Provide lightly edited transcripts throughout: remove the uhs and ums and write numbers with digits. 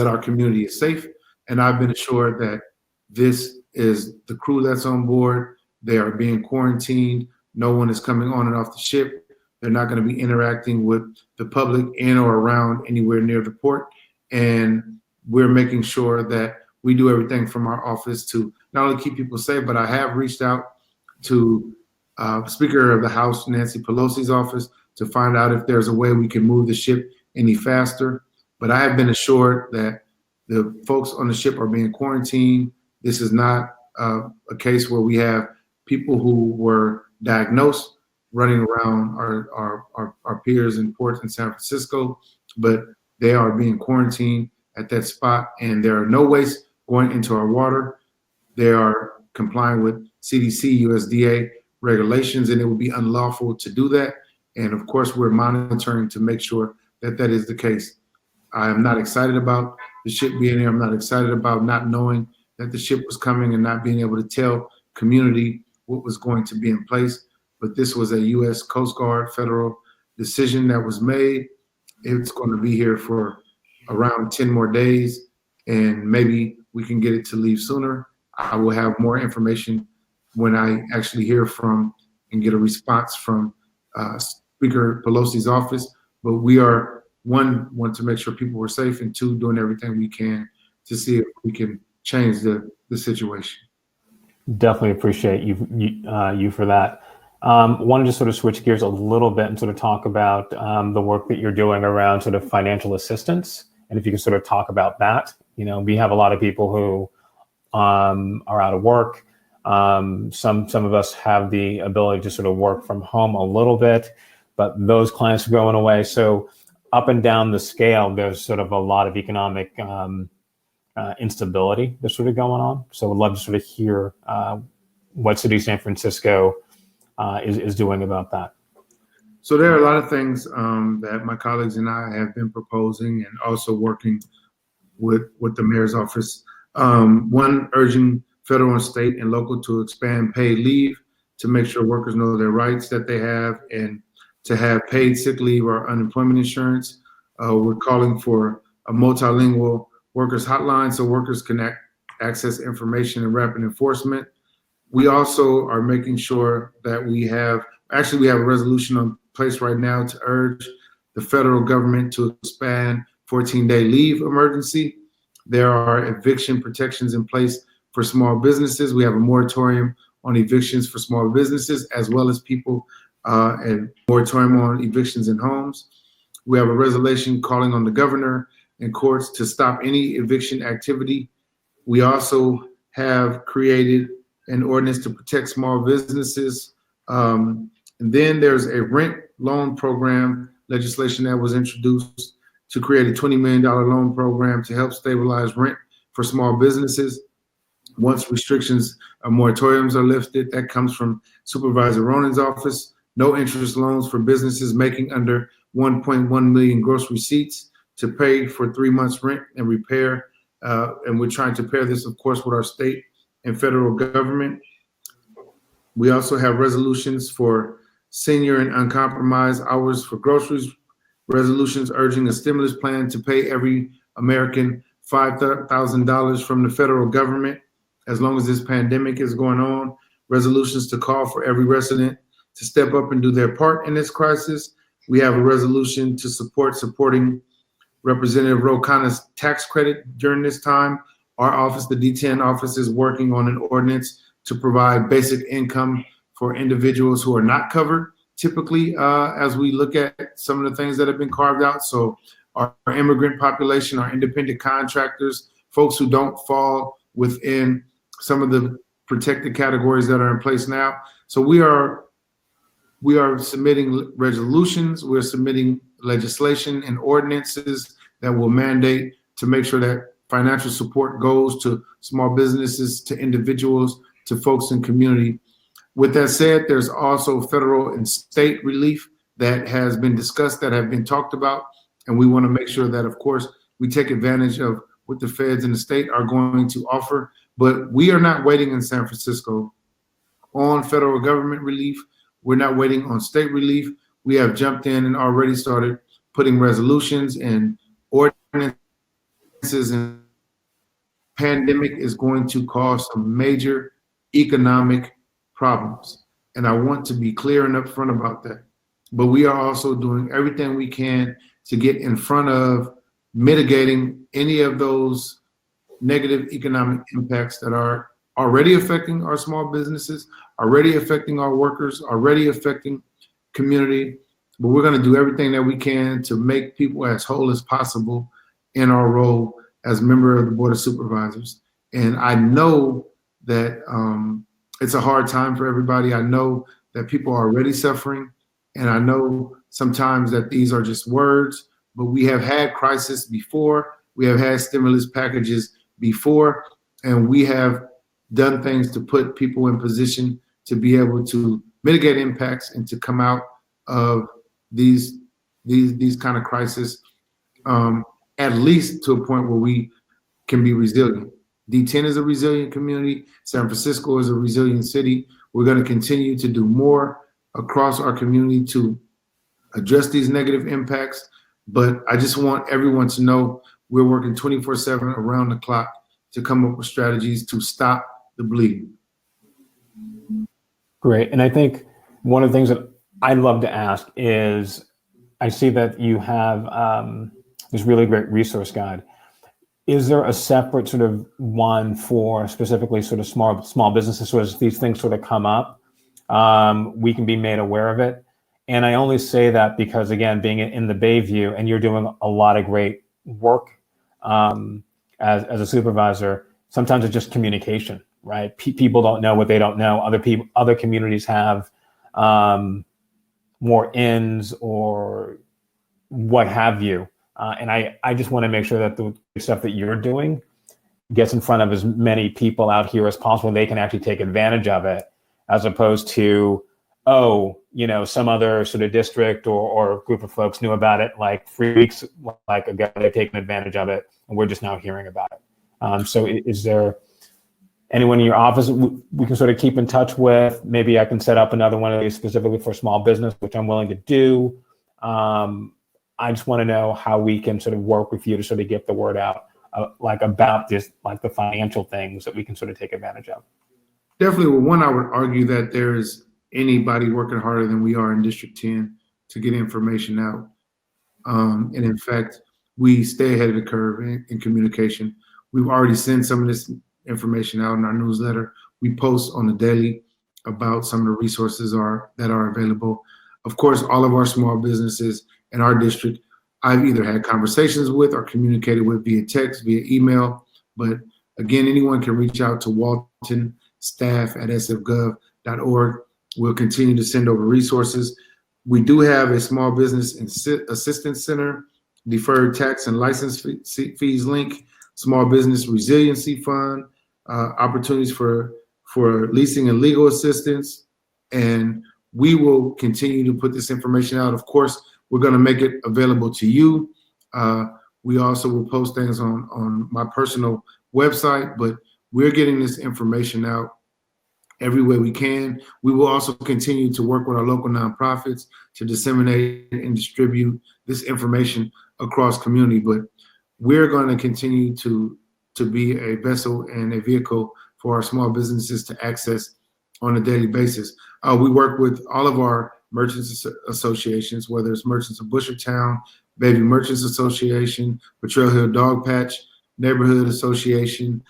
that our community is safe. And I've been assured that this is the crew that's on board. They are being quarantined. No one is coming on and off the ship. They're not going to be interacting with the public in or around anywhere near the port. And we're making sure that we do everything from our office to not only keep people safe, but I have reached out to Speaker of the House, Nancy Pelosi's office, to find out if there's a way we can move the ship any faster. But I have been assured that the folks on the ship are being quarantined. This is not a case where we have people who were diagnosed running around our peers in ports in San Francisco, but they are being quarantined at that spot, and there are no waste going into our water. They are complying with CDC, USDA regulations, and it would be unlawful to do that. And of course, we're monitoring to make sure that that is the case. I am not excited about the ship being there. I'm not excited about not knowing that the ship was coming and not being able to tell community what was going to be in place. But this was a U.S. Coast Guard federal decision that was made. It's going to be here for around 10 more days, and maybe we can get it to leave sooner. I will have more information when I actually hear from and get a response from Speaker Pelosi's office. But we are, one, want to make sure people are safe, and two, doing everything we can to see if we can change the situation. Definitely appreciate you for that. Wanted to sort of switch gears a little bit and sort of talk about the work that you're doing around sort of financial assistance. And if you can sort of talk about that. You know, we have a lot of people who are out of work. Some of us have the ability to sort of work from home a little bit, but those clients are going away. So up and down the scale, there's sort of a lot of economic instability that's sort of going on. So I'd love to sort of hear what City of San Francisco is doing about that. So there are a lot of things that my colleagues and I have been proposing, and also working with the mayor's office. One, urging federal and state and local to expand paid leave to make sure workers know their rights that they have, and to have paid sick leave or unemployment insurance. We're calling for a multilingual workers hotline so workers can access information and rapid enforcement. We also are making sure that we have a resolution in place right now to urge the federal government to expand 14-day leave emergency. There are eviction protections in place for small businesses. We have a moratorium on evictions for small businesses, as well as people and moratorium on evictions in homes. We have a resolution calling on the governor and courts to stop any eviction activity. We also have created an ordinance to protect small businesses. And then there's a rent loan program legislation that was introduced to create a $20 million loan program to help stabilize rent for small businesses. Once restrictions or moratoriums are lifted, that comes from Supervisor Ronan's office. No interest loans for businesses making under 1.1 million gross receipts to pay for 3 months rent and repair. And we're trying to pair this, of course, with our state and federal government. We also have resolutions for senior and uncompromised hours for groceries, resolutions urging a stimulus plan to pay every American $5,000 from the federal government as long as this pandemic is going on, resolutions to call for every resident to step up and do their part in this crisis. We have a resolution to supporting Representative Ro Khanna's tax credit during this time. Our office, the D10 office, is working on an ordinance to provide basic income for individuals who are not covered typically, as we look at some of the things that have been carved out. So our immigrant population, our independent contractors, folks who don't fall within some of the protected categories that are in place now. So we are submitting resolutions, we're submitting legislation and ordinances that will mandate to make sure that financial support goes to small businesses, to individuals, to folks in community. With that said, there's also federal and state relief that has been discussed, that have been talked about. And we want to make sure that, of course, we take advantage of what the feds and the state are going to offer. But we are not waiting in San Francisco on federal government relief. We're not waiting on state relief. We have jumped in and already started putting resolutions and ordinances and pandemic is going to cause some major economic problems. And I want to be clear and upfront about that. But we are also doing everything we can to get in front of mitigating any of those negative economic impacts that are already affecting our small businesses, already affecting our workers, already affecting community. But we're going to do everything that we can to make people as whole as possible in our role as member of the Board of Supervisors. And I know that it's a hard time for everybody. I know that people are already suffering. And I know sometimes that these are just words, but we have had crisis before. We have had stimulus packages before, and we have done things to put people in position to be able to mitigate impacts and to come out of these kind of crises, at least to a point where we can be resilient. D10 is a resilient community. San Francisco is a resilient city. We're going to continue to do more across our community to address these negative impacts. But I just want everyone to know we're working 24/7 around the clock to come up with strategies to stop the bleeding. Great. And I think one of the things that I'd love to ask is, I see that you have this really great resource guide. Is there a separate sort of one for specifically sort of small businesses, so as these things sort of come up, we can be made aware of it? And I only say that because, again, being in the Bayview, and you're doing a lot of great work as a supervisor, sometimes it's just communication, right? People don't know what they don't know. Other communities have more ins or what have you. And I just want to make sure that the stuff that you're doing gets in front of as many people out here as possible, and they can actually take advantage of it, as opposed to, some other sort of district or group of folks knew about it like 3 weeks ago, they've taken advantage of it, and we're just now hearing about it. So is there anyone in your office we can sort of keep in touch with? Maybe I can set up another one of these specifically for small business, which I'm willing to do. I just want to know how we can sort of work with you to sort of get the word out, about this, like the financial things that we can sort of take advantage of. Definitely. Well, one, I would argue that there's anybody working harder than we are in District 10 to get information out. And in fact, we stay ahead of the curve in communication. We've already sent some of this information out in our newsletter. We post on the daily about some of the resources that are available. Of course, all of our small businesses in our district, I've either had conversations with or communicated with via text, via email. But again, anyone can reach out to Walton staff at sfgov.org. We'll continue to send over resources. We do have a small business assistance center, deferred tax and license fees link, small business resiliency fund, opportunities for leasing and legal assistance. And we will continue to put this information out. Of course, we're going to make it available to you. We also will post things on my personal website, but we're getting this information out every way we can. We will also continue to work with our local nonprofits to disseminate and distribute this information across community. But we're going to continue to be a vessel and a vehicle for our small businesses to access on a daily basis. We work with all of our merchants associations, whether it's Merchants of Bushertown, Bayview Merchants Association, Potrero Hill Dog Patch Neighborhood Association,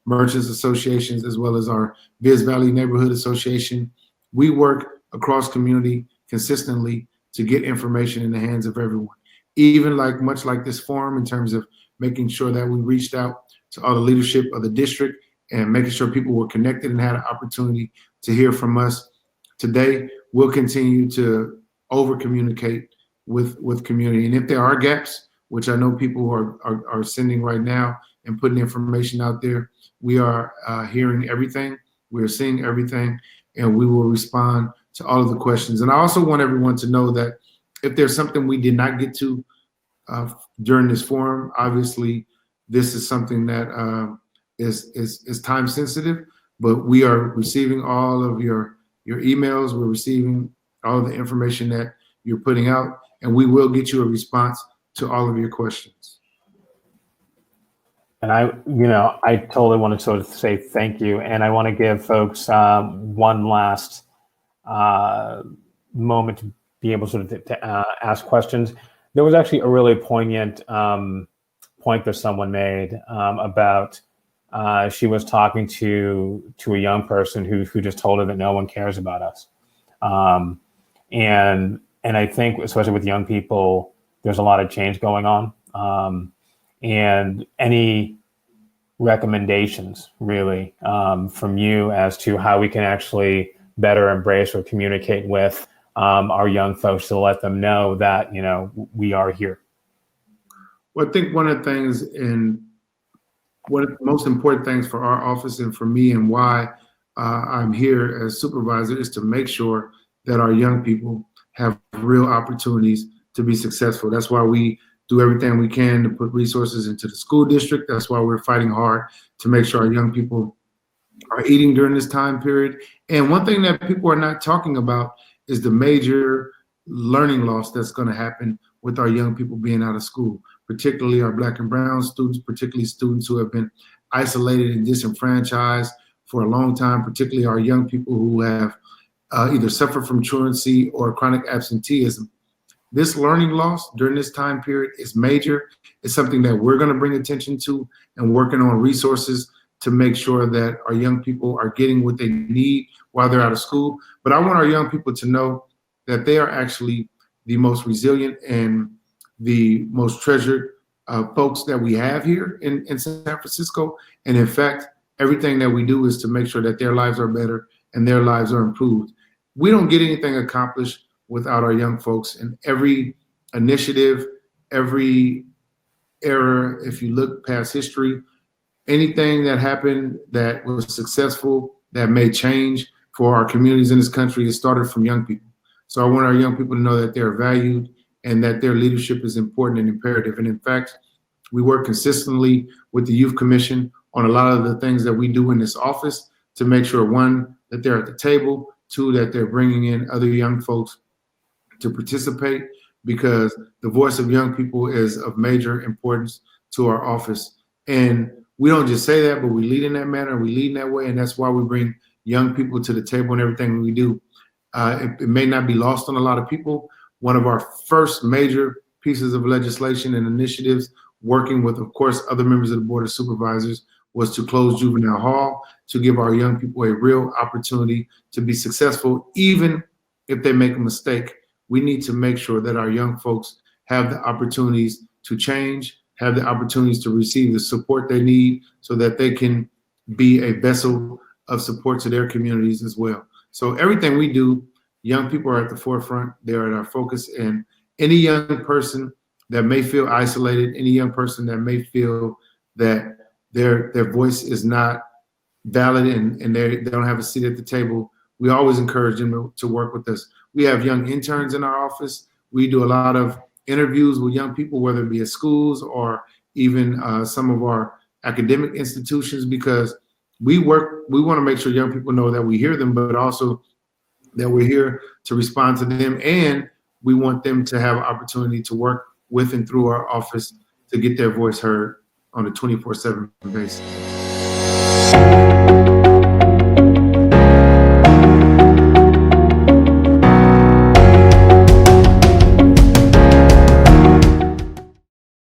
merchants associations, as well as our Viz Valley Neighborhood Association. We work across community consistently to get information in the hands of everyone, even much like this forum, in terms of making sure that we reached out to all the leadership of the district and making sure people were connected and had an opportunity to hear from us. Today, we'll continue to over communicate with community. And if there are gaps, which I know people are sending right now and putting information out there, we are hearing everything, we're seeing everything, and we will respond to all of the questions. And I also want everyone to know that if there's something we did not get to during this forum, obviously this is something that is time sensitive, but we are receiving all of your emails, we're receiving all of the information that you're putting out, and we will get you a response to all of your questions. And I totally want to sort of say thank you. And I want to give folks one last moment to be able sort of to ask questions. There was actually a really poignant point that someone made about she was talking to a young person who just told her that no one cares about us. And I think, especially with young people, there's a lot of change going on. And any recommendations really from you as to how we can actually better embrace or communicate with our young folks to let them know that, we are here? Well, I think one of the things, and one of the most important things for our office and for me, and why I'm here as supervisor, is to make sure that our young people have real opportunities to be successful. That's why we do everything we can to put resources into the school district. That's why we're fighting hard to make sure our young people are eating during this time period. And one thing that people are not talking about is the major learning loss that's going to happen with our young people being out of school, particularly our Black and brown students, particularly students who have been isolated and disenfranchised for a long time, particularly our young people who have either suffered from truancy or chronic absenteeism. This learning loss during this time period is major. It's something that we're going to bring attention to and working on resources to make sure that our young people are getting what they need while they're out of school. But I want our young people to know that they are actually the most resilient and the most treasured folks that we have here in San Francisco. And in fact, everything that we do is to make sure that their lives are better and their lives are improved. We don't get anything accomplished without our young folks, and every initiative, every era, if you look past history, anything that happened that was successful, that made change for our communities in this country, it started from young people. So I want our young people to know that they're valued and that their leadership is important and imperative. And in fact, we work consistently with the Youth Commission on a lot of the things that we do in this office to make sure, one, that they're at the table, two, that they're bringing in other young folks to participate, because the voice of young people is of major importance to our office. And we don't just say that, but we lead in that manner, we lead in that way, and that's why we bring young people to the table in everything we do. It may not be lost on a lot of people. One of our first major pieces of legislation and initiatives, working with, of course, other members of the Board of Supervisors, was to close juvenile hall, to give our young people a real opportunity to be successful, even if they make a mistake. We need to make sure that our young folks have the opportunities to change, have the opportunities to receive the support they need so that they can be a vessel of support to their communities as well. So everything we do, young people are at the forefront. They're at our focus. And any young person that may feel isolated, any young person that may feel that their voice is not valid and they don't have a seat at the table, we always encourage them to work with us. We have young interns in our office. We do a lot of interviews with young people, whether it be at schools or even some of our academic institutions, because we want to make sure young people know that we hear them, but also that we're here to respond to them. And we want them to have an opportunity to work with and through our office to get their voice heard on a 24/7 basis.